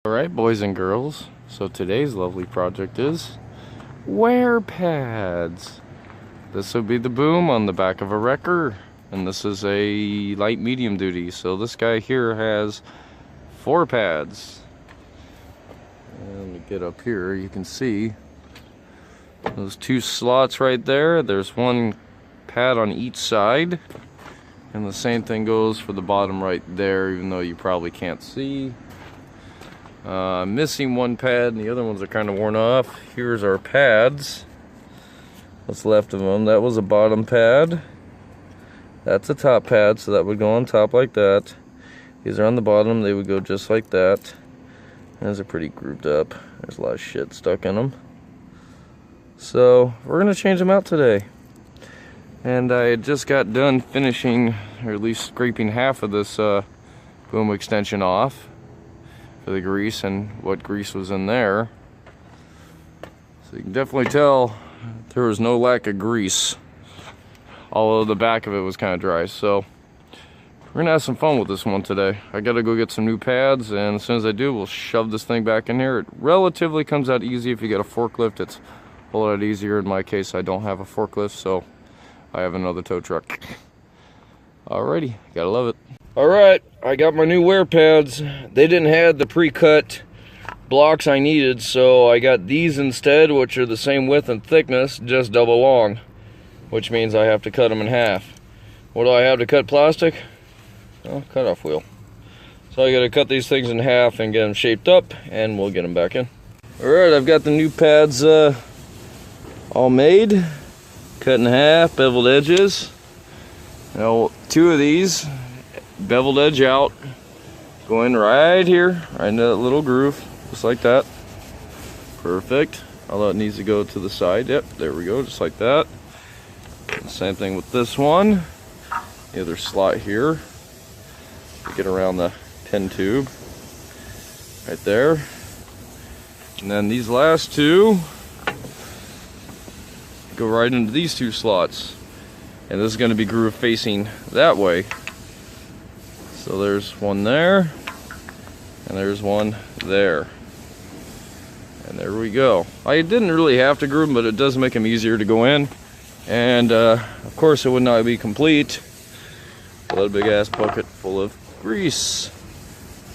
Alright, boys and girls, so today's lovely project is wear pads. This would be the boom on the back of a wrecker, and this is a light medium duty, so this guy here has 4 pads. And let me get up here, you can see those 2 slots right there. There's 1 pad on each side, and the same thing goes for the bottom right there, even though you probably can't see. Missing 1 pad and the other ones are kind of worn off. Here's our pads. What's left of them. That was a bottom pad. That's a top pad, so that would go on top like that. These are on the bottom, they would go just like that. Those are pretty grouped up. There's a lot of shit stuck in them. So we're gonna change them out today. And I just got done finishing, or at least scraping half of this boom extension off for the grease and what grease was in there. So you can definitely tell there was no lack of grease, although the back of it was kind of dry. So we're gonna have some fun with this one today. I gotta go get some new pads, and as soon as I do, we'll shove this thing back in here. It relatively comes out easy if you get a forklift. It's a whole lot easier. In my case, I don't have a forklift, so I have another tow truck. Alrighty, gotta love it. Alright, I got my new wear pads. They didn't have the pre-cut blocks I needed, so I got these instead, which are the same width and thickness, just double long, which means I have to cut them in half. What do I have to cut plastic? Oh, cut-off wheel. So I gotta cut these things in half and get them shaped up, and we'll get them back in. Alright, I've got the new pads all made, cut in half, beveled edges. Now, 2 of these beveled edge out, going right here, right into that little groove, just like that. Perfect. Although it needs to go to the side. Yep, there we go, just like that. And same thing with this one. The other slot here to get around the pin tube, right there. And then these last 2 go right into these 2 slots. And this is going to be groove facing that way. So there's one there, and there's one there. And there we go. I didn't really have to groove them, but it does make them easier to go in. And of course it would not be complete without a big ass bucket full of grease.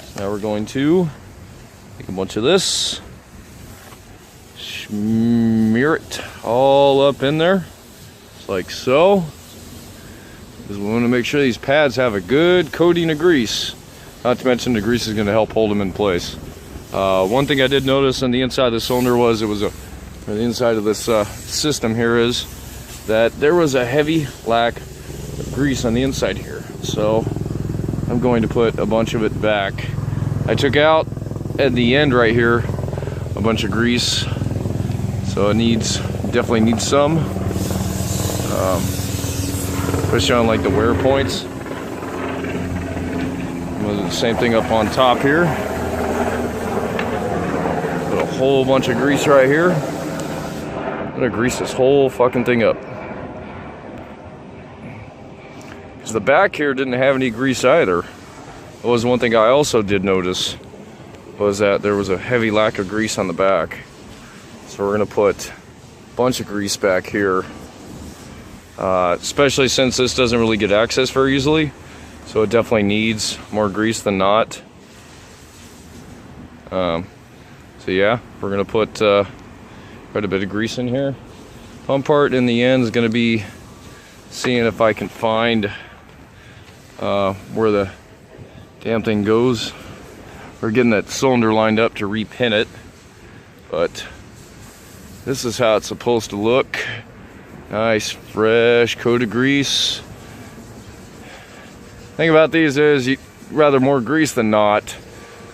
So now we're going to take a bunch of this, smear it all up in there, just like so. Because we want to make sure these pads have a good coating of grease. Not to mention the grease is going to help hold them in place. One thing I did notice on the inside of the cylinder was or the inside of this system here is that there was a heavy lack of grease on the inside here. So I'm going to put a bunch of it back. I took out at the end right here a bunch of grease, so it definitely needs some. Especially on like the wear points. We'll do the same thing up on top here. Put a whole bunch of grease right here. I'm gonna grease this whole fucking thing up. Because the back here didn't have any grease either. That was one thing I also did notice, was that there was a heavy lack of grease on the back. So we're gonna put a bunch of grease back here. Especially since this doesn't really get access very easily, so it definitely needs more grease than not. So yeah, we're gonna put quite a bit of grease in here. Fun part in the end is gonna be seeing if I can find where the damn thing goes. We're getting that cylinder lined up to repin it, but this is how it's supposed to look. Nice, fresh coat of grease. Thing about these is you'd rather more grease than not.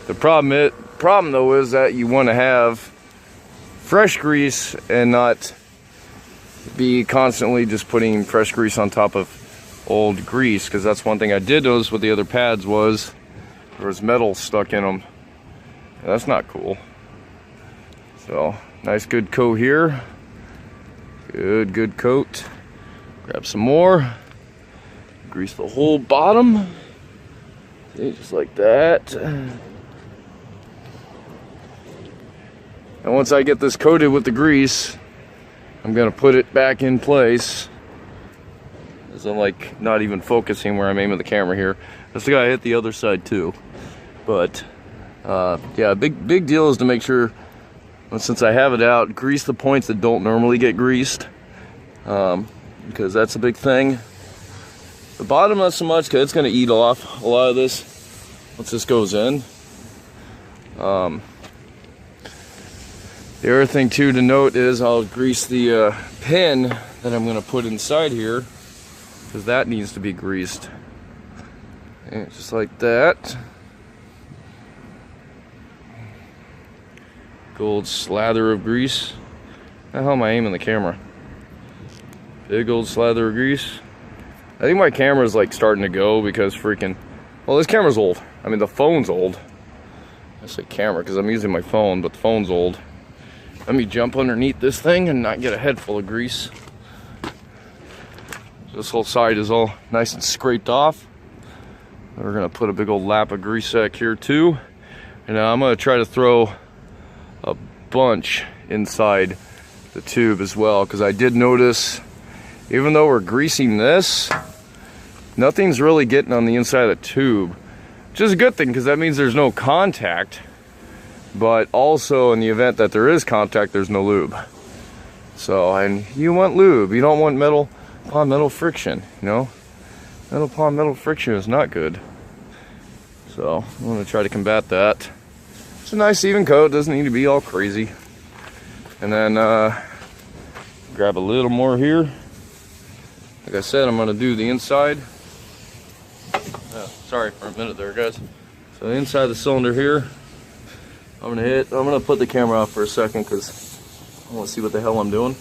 The problem though is that you want to have fresh grease and not be constantly just putting fresh grease on top of old grease, because that's one thing I did notice with the other pads was there was metal stuck in them. And that's not cool. So nice good coat here. Good coat. Grab some more. Grease the whole bottom. See, just like that. And once I get this coated with the grease, I'm gonna put it back in place. As I'm like not even focusing where I'm aiming the camera here. I still gotta hit the other side too. But yeah, big deal is to make sure, since I have it out, grease the points that don't normally get greased, because that's a big thing. The bottom not so much, because it's gonna eat off a lot of this once this goes in. The other thing too to note is I'll grease the pin that I'm going to put inside here, because that needs to be greased. And just like that. Gold slather of grease. How the hell am I aiming the camera? Big old slather of grease. I think my camera's like starting to go because freaking, well, this camera's old. I mean, the phone's old. I say camera because I'm using my phone, but the phone's old. Let me jump underneath this thing and not get a head full of grease. This whole side is all nice and scraped off. We're gonna put a big old lap of grease sack here too. And now I'm gonna try to throw a bunch inside the tube as well, because I did notice, even though we're greasing this, nothing's really getting on the inside of the tube, which is a good thing because that means there's no contact. But also, in the event that there is contact, there's no lube. So, and you want lube. You don't want metal upon metal friction, you know? Metal upon metal friction is not good. So, I'm going to try to combat that. It's a nice even coat. Doesn't need to be all crazy. And then, grab a little more here. Like I said, I'm going to do the inside. Sorry for a minute there, guys. So, the inside of the cylinder here. I'm gonna put the camera off for a second because I want to see what the hell I'm doing.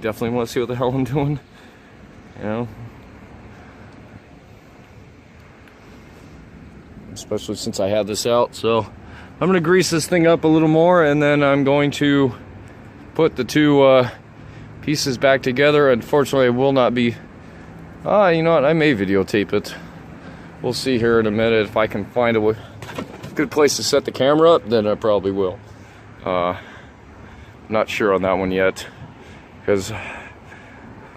Definitely want to see what the hell I'm doing. You know? Especially since I have this out. So I'm gonna grease this thing up a little more, and then I'm going to put the two pieces back together. Unfortunately, it will not be. You know what? I may videotape it. We'll see here in a minute if I can find a good place to set the camera up, then I probably will. Not sure on that one yet, because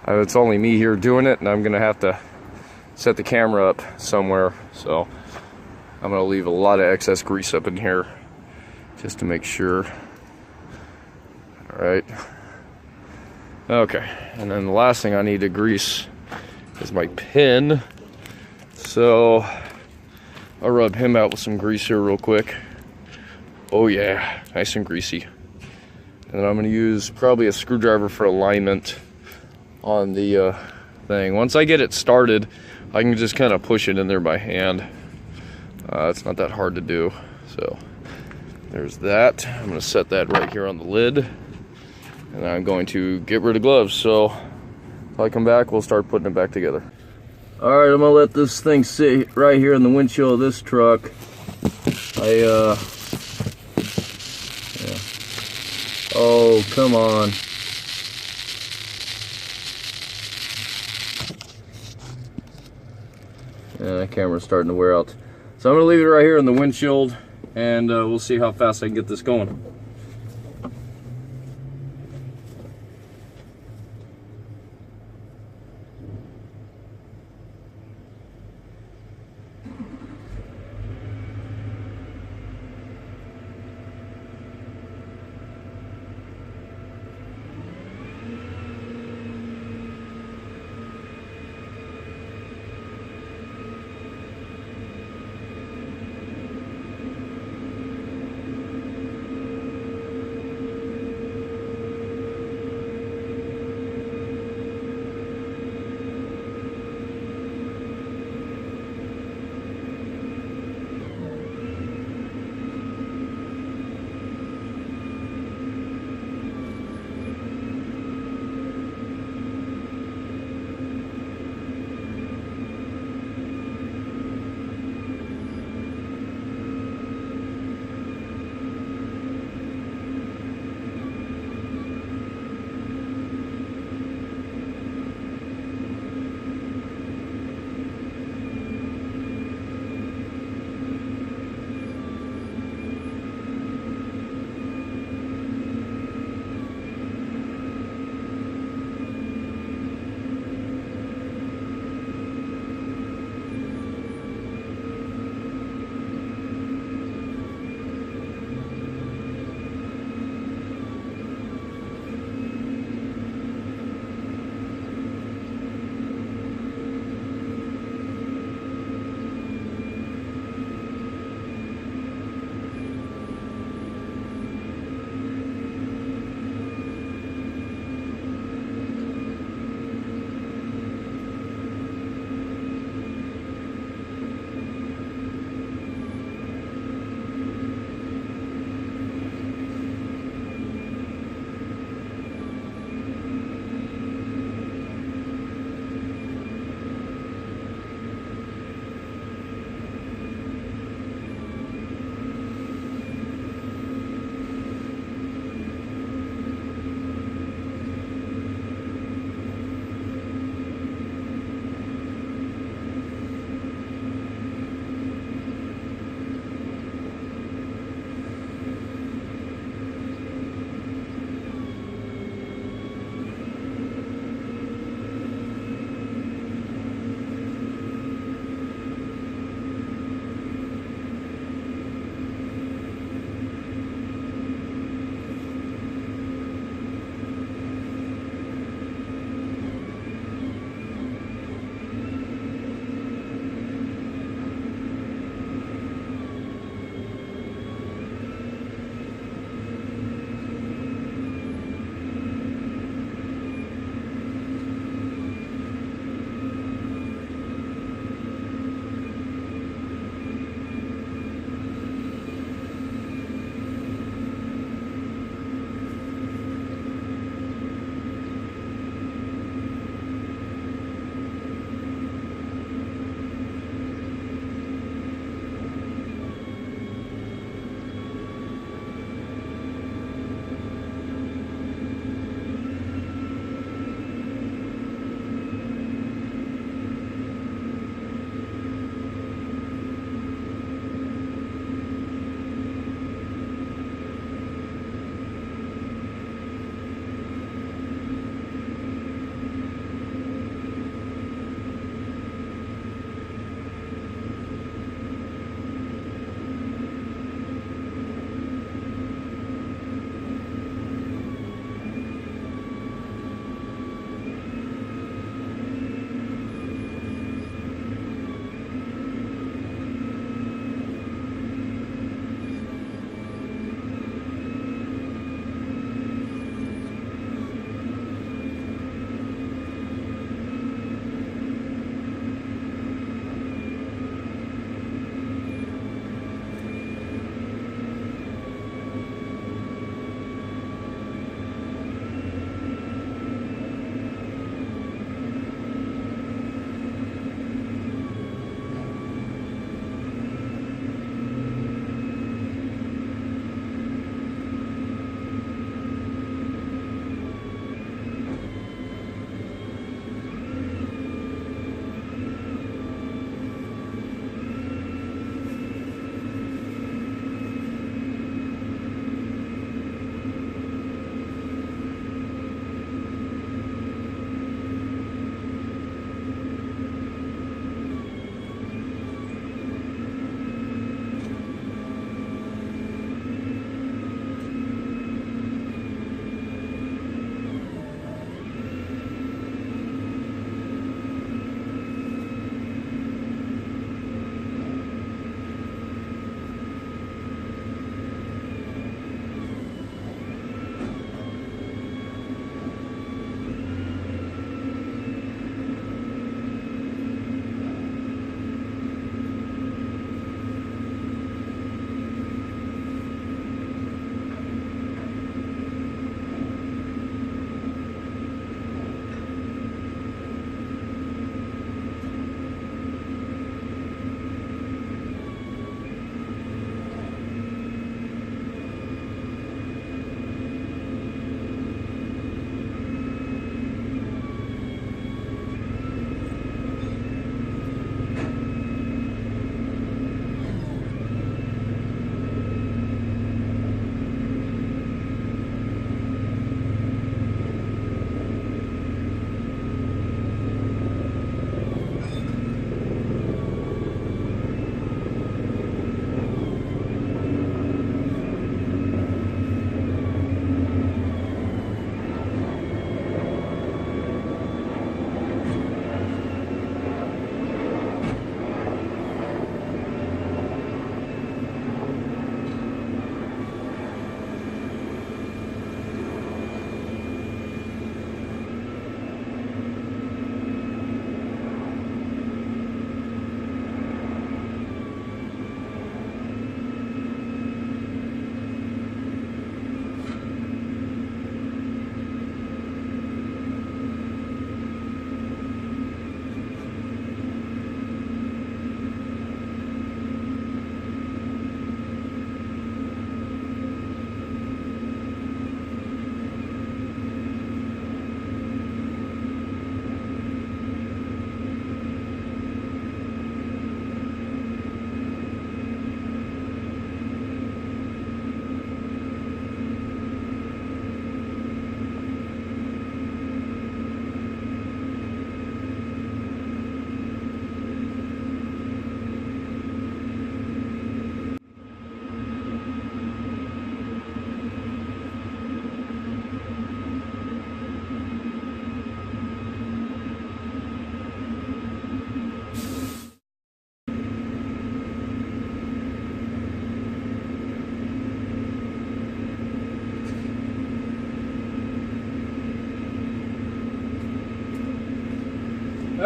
it's only me here doing it, and I'm gonna have to set the camera up somewhere. So I'm gonna leave a lot of excess grease up in here just to make sure. All right. Okay, and then the last thing I need to grease is my pin. So I'll rub him out with some grease here real quick. Oh yeah, nice and greasy. And then I'm gonna use probably a screwdriver for alignment on the thing. Once I get it started, I can just kind of push it in there by hand. It's not that hard to do. So there's that. I'm gonna set that right here on the lid. And I'm going to get rid of gloves. So if I come back, we'll start putting it back together. Alright, I'm gonna let this thing sit right here in the windshield of this truck. Yeah. Oh, come on. Yeah, that camera's starting to wear out. So I'm gonna leave it right here in the windshield, and we'll see how fast I can get this going.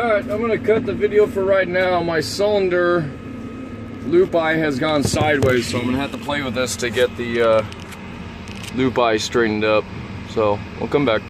Alright, I'm gonna cut the video for right now. My cylinder loop eye has gone sideways, so I'm gonna have to play with this to get the loop eye straightened up. So we'll come back.